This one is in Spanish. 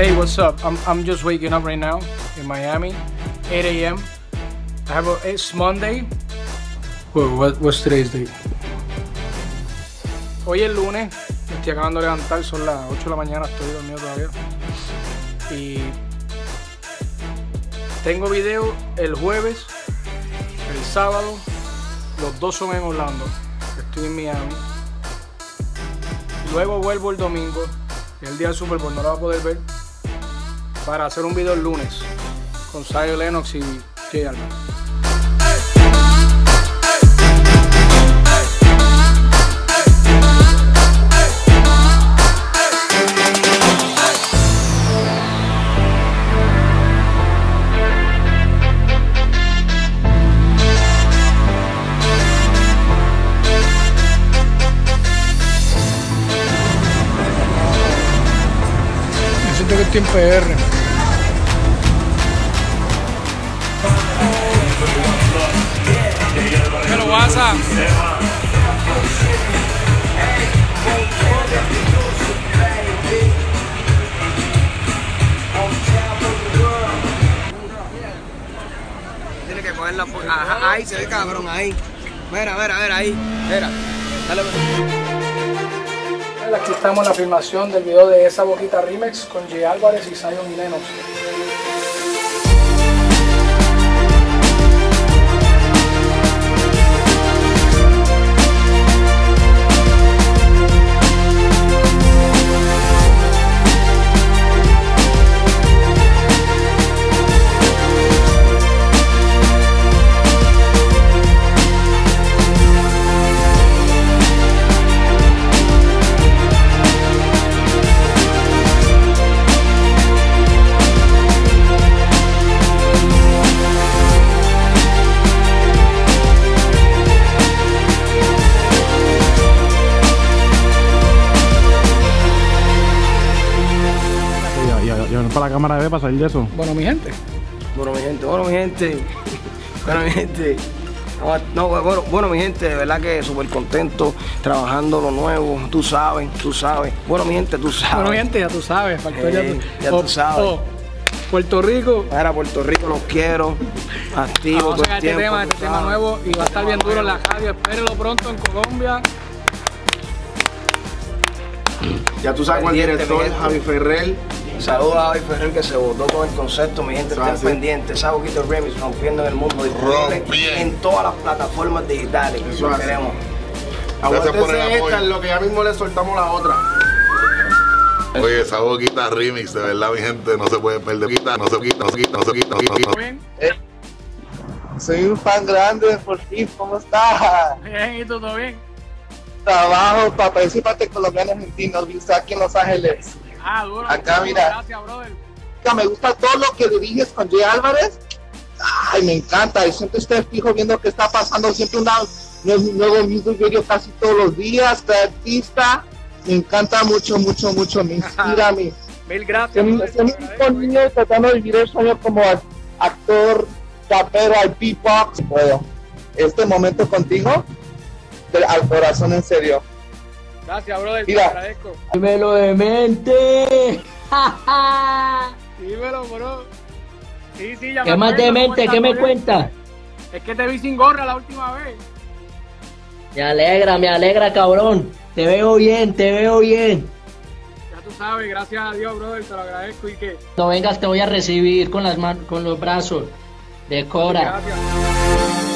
Hey, what's up? I'm just waking up right now in Miami, 8 a.m. It's Monday. What's today's date? Hoy es lunes, me estoy acabando de levantar, son las 8 de la mañana, estoy dormido todavía. Y tengo video el jueves, el sábado, los dos son en Orlando, estoy en Miami. Luego vuelvo el domingo, que es el día del Super Bowl, no lo va a poder ver, para hacer un video el lunes con Zion Lennox y Jay Alba. Siento que estoy en PR. Pero WhatsApp. Tiene que cogerla por... Ajá, ahí se ve cabrón, ahí. Mira, ahí. Mira, dale. Aquí estamos en la filmación del video de Esa Boquita Remix con Jay Álvarez y Zion Lennox. Para la cámara de para salir de eso. Bueno, mi gente. Bueno, mi gente. Bueno, mi gente, de verdad que súper contento, trabajando lo nuevo, tú sabes. Bueno, mi gente, tú sabes. Bueno, mi gente, ya tú sabes. Ya tú sabes. Puerto Rico. Para Puerto Rico los quiero, activo Vamos a todo sacar el tiempo. este tema nuevo y va a estar bien duro en la radio. Espérenlo pronto en Colombia. Ya tú sabes cuál director, Javi Ferrer. Saludos a Javi Ferrer que se votó con el concepto, mi gente, estén pendientes. Esa Boquita Remix rompiendo en el mundo, disponible en todas las plataformas digitales. Eso lo queremos. Aguántense esta, en lo que ya mismo le soltamos la otra. Oye, Esa Boquita Remix, de verdad, mi gente, no se puede perder. No se quita. Soy un fan grande de Fortif, ¿cómo estás? Bien, ¿y tú todo bien? Trabajo para Participante Colombiano Argentino, viste aquí en Los Ángeles. Ah, duro. Acá, mira. Gracias, brother. Me gusta todo lo que diriges con Jay Álvarez. Ay, me encanta. Y siempre estoy fijo viendo qué está pasando. Siempre un nuevo music video casi todos los días. Cada artista. Me encanta mucho. Me inspira a mí. Mil gracias. Soy un niño tratando de vivir el sueño como actor, rapero, al beatbox. Puedo. Este momento contigo, al corazón, en serio. Gracias, brother, Mira. te agradezco. Dímelo de mente. Dímelo, bro. Sí, ya ¿Qué más de mente? ¿Qué me cuenta? Es que te vi sin gorra la última vez. Me alegra, cabrón. Te veo bien. Ya tú sabes, gracias a Dios, brother, te lo agradezco y que... Cuando vengas te voy a recibir con los brazos. Decora. Gracias.